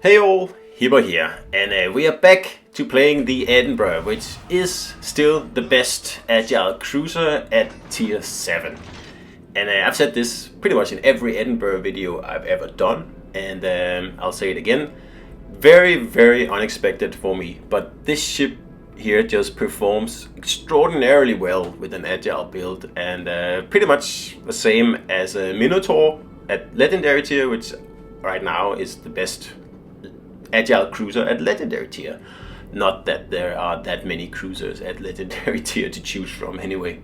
Hey all, Hipper here, and we are back to playing the Edinburgh, which is still the best Agile cruiser at tier 7. And I've said this pretty much in every Edinburgh video I've ever done, and I'll say it again. Very unexpected for me, but this ship here just performs extraordinarily well with an Agile build, and pretty much the same as a Minotaur at Legendary tier, which right now is the best Agile cruiser at Legendary tier. Not that there are that many cruisers at Legendary tier to choose from anyway.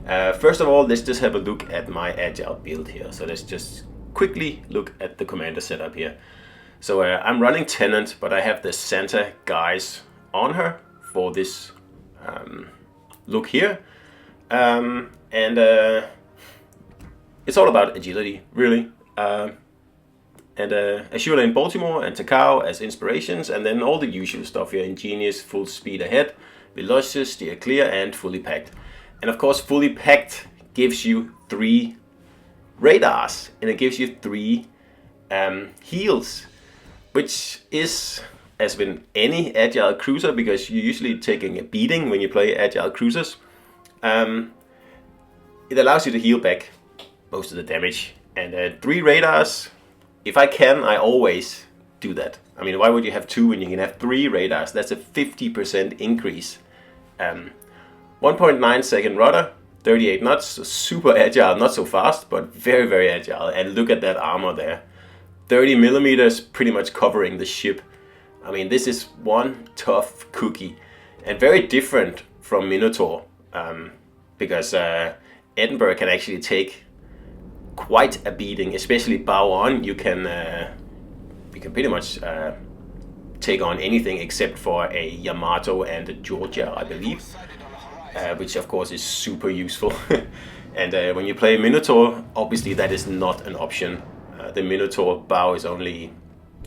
First of all, let's just have a look at my Agile build here. So let's just quickly look at the commander setup here. So I'm running Tenant, but I have the Santa guys on her for this look here. It's all about agility, really. Azure in Baltimore and Takao as inspirations, and then all the usual stuff here: Ingenious, Full Speed Ahead, Velocious, Steer Clear, and Fully Packed. And of course, Fully Packed gives you 3 radars, and it gives you 3 heals, which is, as with any Agile cruiser, because you're usually taking a beating when you play Agile cruisers, it allows you to heal back most of the damage. And 3 radars, if I can, I always do that. I mean, why would you have 2 when you can have 3 radars? That's a 50% increase. 1.9 second rudder, 38 knots, so super agile, not so fast, but very agile. And look at that armor there. 30 millimeters, pretty much covering the ship. I mean, this is one tough cookie, and very different from Minotaur, because Edinburgh can actually take quite a beating, especially bow on. You can pretty much take on anything except for a Yamato and a Georgia, I believe, which of course is super useful. And when you play Minotaur, obviously that is not an option. The Minotaur bow is only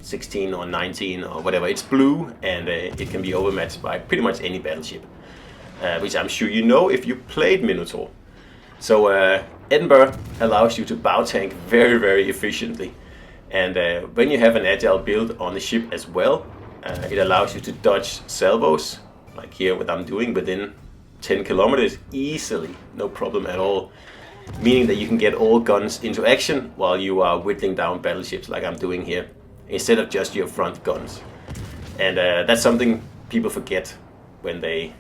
16 or 19 or whatever. It's blue, and it can be overmatched by pretty much any battleship, which I'm sure you know if you played Minotaur. So Edinburgh allows you to bow tank very efficiently, and when you have an Agile build on the ship as well, it allows you to dodge salvos, like here what I'm doing, within 10 kilometers easily, no problem at all, meaning that you can get all guns into action while you are whittling down battleships like I'm doing here, instead of just your front guns. And that's something people forget when they,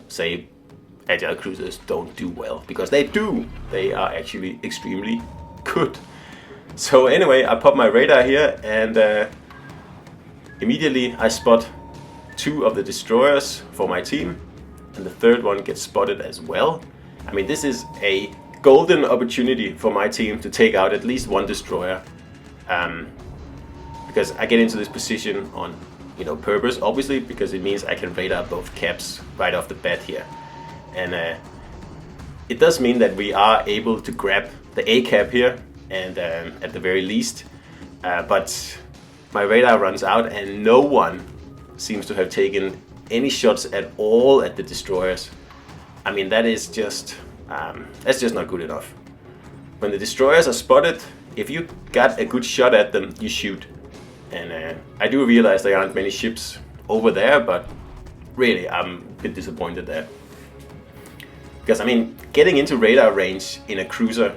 say Agile cruisers don't do well, because they do. They are actually extremely good. So anyway, I pop my radar here, and immediately I spot 2 of the destroyers for my team, and the 3rd one gets spotted as well. I mean, this is a golden opportunity for my team to take out at least 1 destroyer, because I get into this position on purpose, obviously, because it means I can radar both caps right off the bat here. And it does mean that we are able to grab the A cap here, and at the very least, but my radar runs out, and no one seems to have taken any shots at all at the destroyers. I mean, that is just that's just not good enough. When the destroyers are spotted, if you got a good shot at them, you shoot. And I do realize there aren't many ships over there, but really, I'm a bit disappointed there. Because, I mean, getting into radar range in a cruiser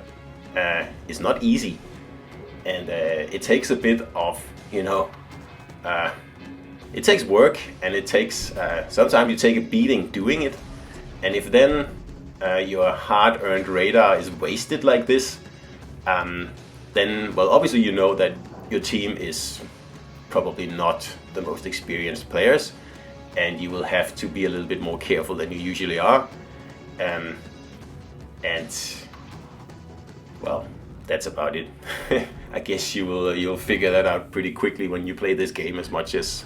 is not easy. And it takes a bit of, it takes work, and it takes, sometimes you take a beating doing it. And if then your hard-earned radar is wasted like this, then, well, obviously you know that your team is probably not the most experienced players, and you will have to be a little bit more careful than you usually are. And well, that's about it. I guess you'll figure that out pretty quickly when you play this game as much as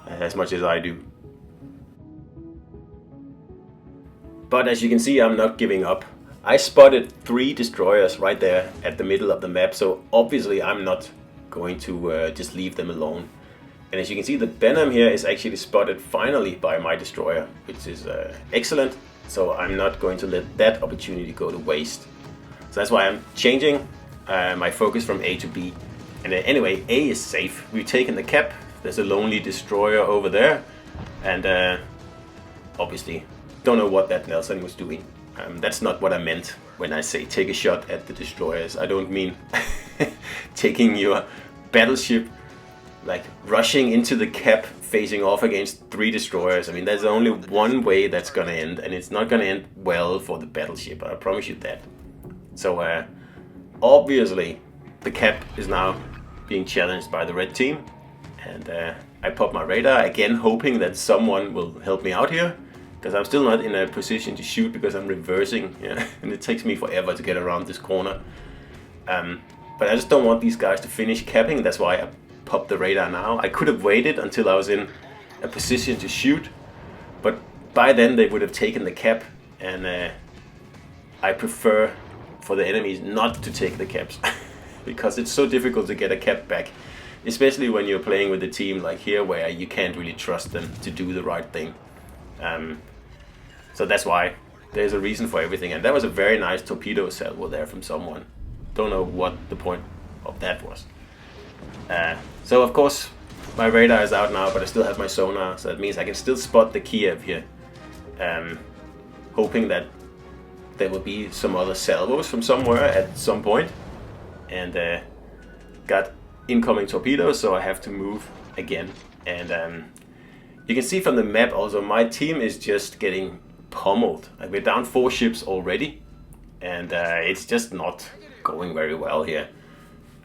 I do. But as you can see, I'm not giving up. I spotted 3 destroyers right there at the middle of the map, so obviously I'm not going to just leave them alone. And as you can see, the Venom here is actually spotted finally by my destroyer, which is excellent. So I'm not going to let that opportunity go to waste. So that's why I'm changing my focus from A to B. And anyway, A is safe. We've taken the cap. There's a lonely destroyer over there. And obviously, don't know what that Nelson was doing. That's not what I meant when I say take a shot at the destroyers. I don't mean taking your battleship, like rushing into the cap, facing off against 3 destroyers. I mean, there's only one way that's gonna end, and it's not gonna end well for the battleship. I promise you that. So obviously, the cap is now being challenged by the red team, and I pop my radar again, hoping that someone will help me out here, because I'm still not in a position to shoot because I'm reversing, and it takes me forever to get around this corner. But I just don't want these guys to finish capping. That's why I pop the radar now. I could have waited until I was in a position to shoot, but by then they would have taken the cap, and I prefer for the enemies not to take the caps because it's so difficult to get a cap back, especially when you're playing with a team like here where you can't really trust them to do the right thing. So that's why there's a reason for everything, and that was a very nice torpedo salvo there from someone. Don't know what the point of that was. So of course my radar is out now, but I still have my sonar, so that means I can still spot the Kiev here, hoping that there will be some other salvos from somewhere at some point. And got incoming torpedoes, so I have to move again. And you can see from the map also my team is just getting pummeled. Like, we're down 4 ships already, and it's just not going very well here.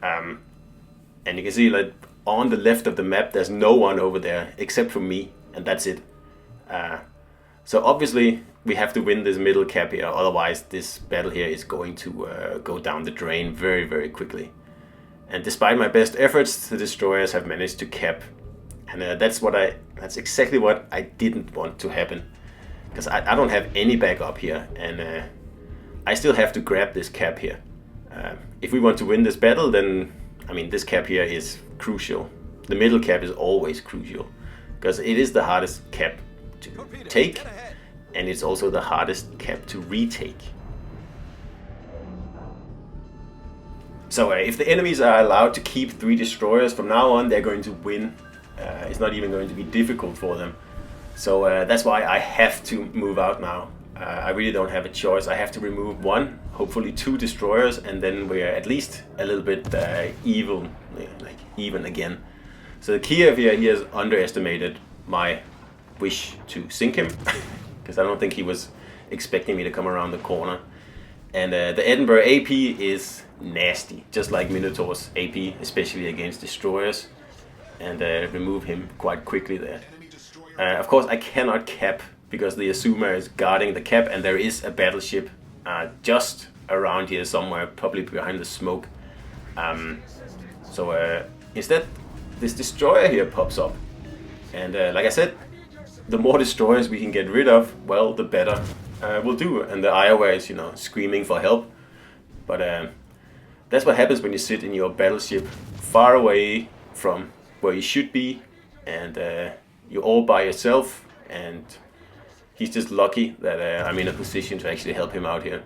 And you can see, like, on the left of the map there's no one over there except for me, and that's it. So obviously we have to win this middle cap here, otherwise this battle here is going to go down the drain very, very quickly. And despite my best efforts, the destroyers have managed to cap, and that's exactly what I didn't want to happen, because I don't have any backup here, and I still have to grab this cap here. If we want to win this battle, then I mean, this cap here is crucial. The middle cap is always crucial, because it is the hardest cap to take, and it's also the hardest cap to retake. So if the enemies are allowed to keep 3 destroyers, from now on they're going to win. It's not even going to be difficult for them. So that's why I have to move out now. I really don't have a choice. I have to remove 1, hopefully 2 destroyers, and then we're at least a little bit even again. So the Kiev here, he has underestimated my wish to sink him, because I don't think he was expecting me to come around the corner. And the Edinburgh AP is nasty, just like Minotaur's AP, especially against destroyers, and remove him quite quickly there. Of course I cannot cap, because the Azuma is guarding the cap, and there is a battleship just around here somewhere, probably behind the smoke. So instead this destroyer here pops up, and like I said, the more destroyers we can get rid of, well, the better we'll do. And the Iowa is, screaming for help, but that's what happens when you sit in your battleship far away from where you should be, and you're all by yourself, and he's just lucky that I'm in a position to actually help him out here.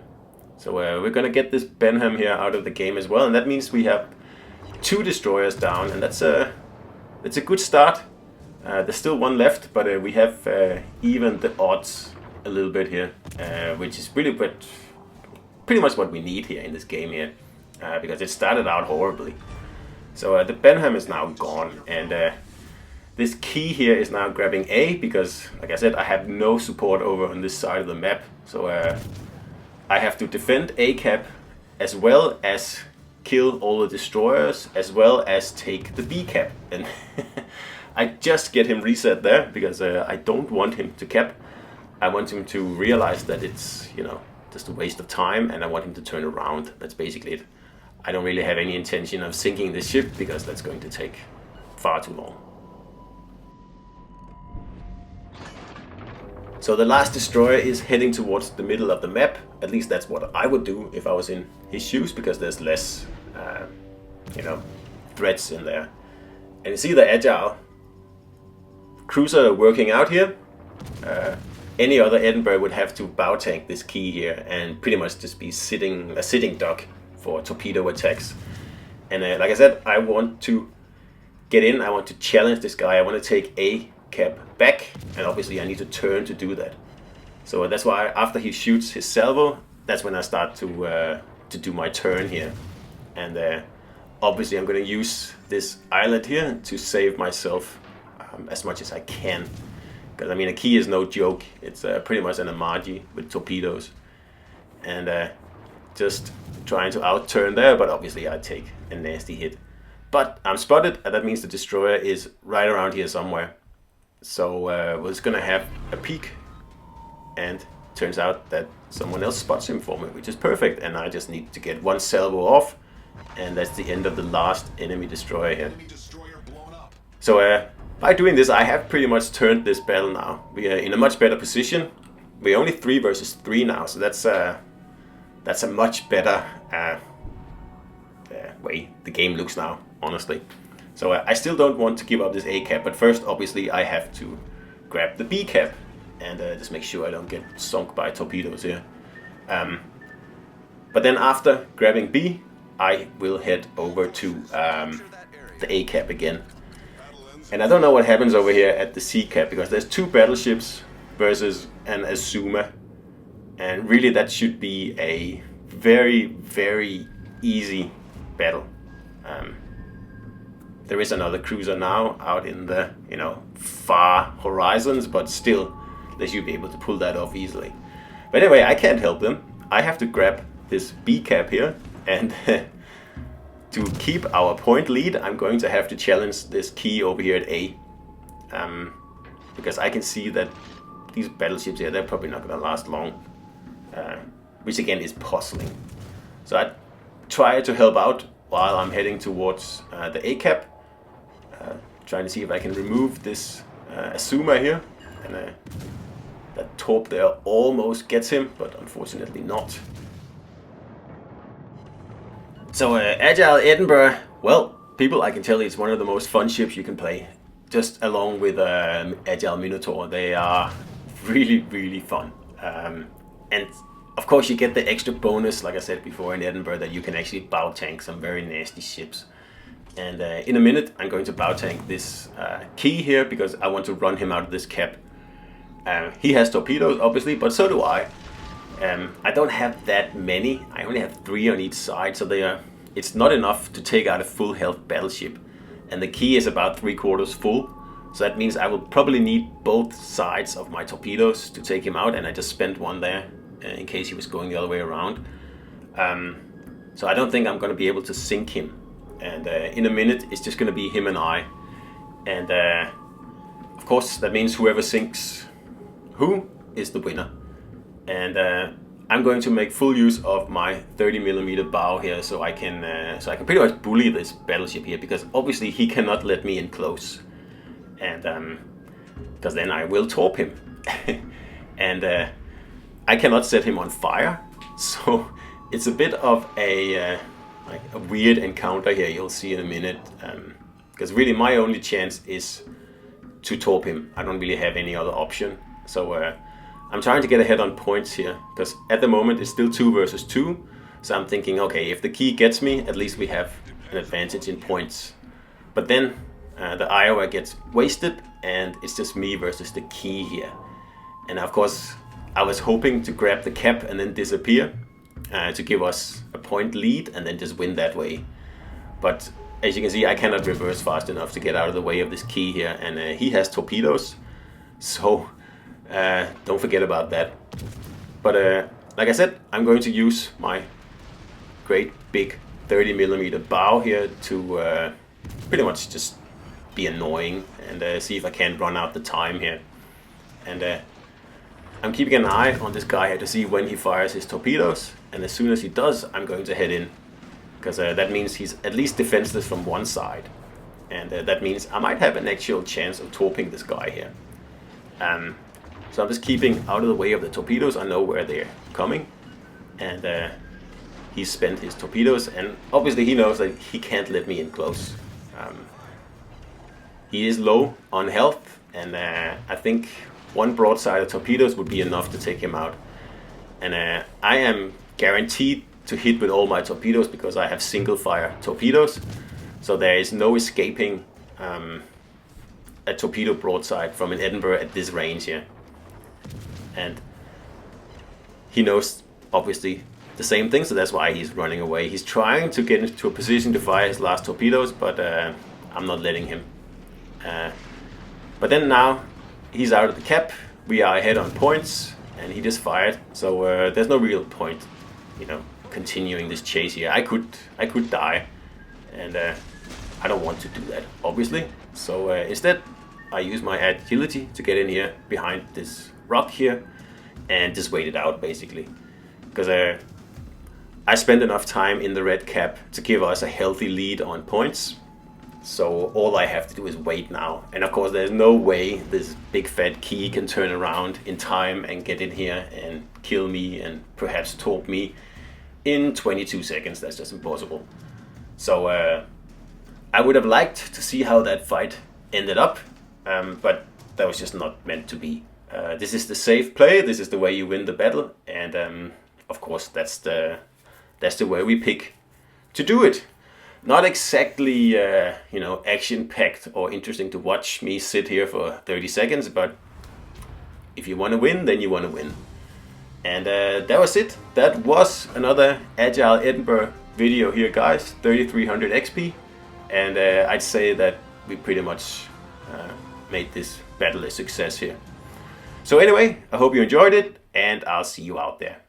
So we're gonna get this Benham here out of the game as well, and that means we have 2 destroyers down, and that's a good start. There's still 1 left, but we have evened the odds a little bit here, which is pretty much what we need here in this game here, because it started out horribly. So the Benham is now gone, and this key here is now grabbing A, because, like I said, I have no support over on this side of the map. So I have to defend A cap, as well as kill all the destroyers, as well as take the B cap. And I just get him reset there, because I don't want him to cap. I want him to realize that it's, just a waste of time, and I want him to turn around. That's basically it. I don't really have any intention of sinking this ship, because that's going to take far too long. So the last destroyer is heading towards the middle of the map. At least that's what I would do if I was in his shoes, because there's less, threats in there. And you see the Agile cruiser working out here. Any other Edinburgh would have to bow tank this key here and pretty much just be a sitting duck for torpedo attacks. And like I said, I want to get in, I want to challenge this guy, I want to take a cap back, and obviously I need to turn to do that. So that's why after he shoots his salvo, that's when I start to do my turn here. And obviously I'm going to use this islet here to save myself as much as I can. Because I mean, a key is no joke. It's pretty much an Amaji with torpedoes. And just trying to outturn there, but obviously I take a nasty hit. But I'm spotted, and that means the destroyer is right around here somewhere. So we're just gonna have a peek, and turns out that someone else spots him for me, which is perfect. And I just need to get one salvo off, and that's the end of the last enemy destroyer here. So by doing this, I have pretty much turned this battle now. We are in a much better position. We're only 3 versus 3 now, so that's a much better way the game looks now, honestly. So I still don't want to give up this A cap, but first obviously I have to grab the B cap and just make sure I don't get sunk by torpedoes here. But then after grabbing B, I will head over to the A cap again. And I don't know what happens over here at the C cap, because there's 2 battleships versus an Azuma. And really that should be a very, very easy battle. There is another cruiser now out in the, far horizons, but still they should be able to pull that off easily. But anyway, I can't help them. I have to grab this B cap here, and to keep our point lead, I'm going to have to challenge this key over here at A. Because I can see that these battleships here, they're probably not going to last long. Which again is puzzling. So I try to help out while I'm heading towards the A cap. Trying to see if I can remove this Azuma here. And that torp there almost gets him, but unfortunately not. So Agile Edinburgh, well, people, I can tell you it's one of the most fun ships you can play. Just along with Agile Minotaur, they are really, really fun. And of course you get the extra bonus, like I said before, in Edinburgh, that you can actually bow tank some very nasty ships. And in a minute I'm going to bow tank this key here, because I want to run him out of this cap. He has torpedoes obviously, but so do I. I don't have that many. I only have 3 on each side, so it's not enough to take out a full health battleship. And the key is about 3/4 full, so that means I will probably need both sides of my torpedoes to take him out, and I just spent one there in case he was going the other way around. So I don't think I'm going to be able to sink him. And in a minute it's just going to be him and I. And of course that means whoever sinks who is the winner. And I'm going to make full use of my 30mm bow here, so I can pretty much bully this battleship here, because obviously he cannot let me in close, and because then I will torp him. And I cannot set him on fire, so it's a bit of a weird encounter here. You'll see in a minute, because really my only chance is to torp him. I don't really have any other option. So I'm trying to get ahead on points here, because at the moment it's still 2 versus 2. So I'm thinking, okay, if the key gets me, at least we have an advantage in points. But then the Iowa gets wasted, and it's just me versus the key here. And of course I was hoping to grab the cap and then disappear to give us a point lead and then just win that way. But as you can see, I cannot reverse fast enough to get out of the way of this key here, and he has torpedoes, so don't forget about that. But like I said, I'm going to use my great big 30mm bow here to pretty much just be annoying and see if I can run out the time here. And I'm keeping an eye on this guy here to see when he fires his torpedoes, and as soon as he does, I'm going to head in, because that means he's at least defenseless from one side, and that means I might have an actual chance of torping this guy here. So I'm just keeping out of the way of the torpedoes. I know where they're coming, and he's spent his torpedoes, and obviously he knows that he can't let me in close. He is low on health, and I think one broadside of torpedoes would be enough to take him out. And I am guaranteed to hit with all my torpedoes because I have single fire torpedoes. So there is no escaping a torpedo broadside from an Edinburgh at this range here. And he knows, obviously, the same thing, so that's why he's running away. He's trying to get into a position to fire his last torpedoes, but I'm not letting him. But then now he's out of the cap, we are ahead on points, and he just fired. So there's no real point, you know, continuing this chase here. I could die, and I don't want to do that, obviously. So instead, I use my agility to get in here behind this rock here and just wait it out, basically, because I spent enough time in the red cap to give us a healthy lead on points. So all I have to do is wait now. And of course, there's no way this big fat key can turn around in time and get in here and kill me and perhaps torp me in 22 seconds. That's just impossible. So I would have liked to see how that fight ended up, but that was just not meant to be. This is the safe play. This is the way you win the battle, and of course that's the way we pick to do it. Not exactly you know, action-packed or interesting to watch me sit here for 30 seconds, but if you want to win, then you want to win. And that was it. That was another Agile Edinburgh video here, guys. 3300 XP, and I'd say that we pretty much made this battle a success here. So anyway, I hope you enjoyed it, and I'll see you out there.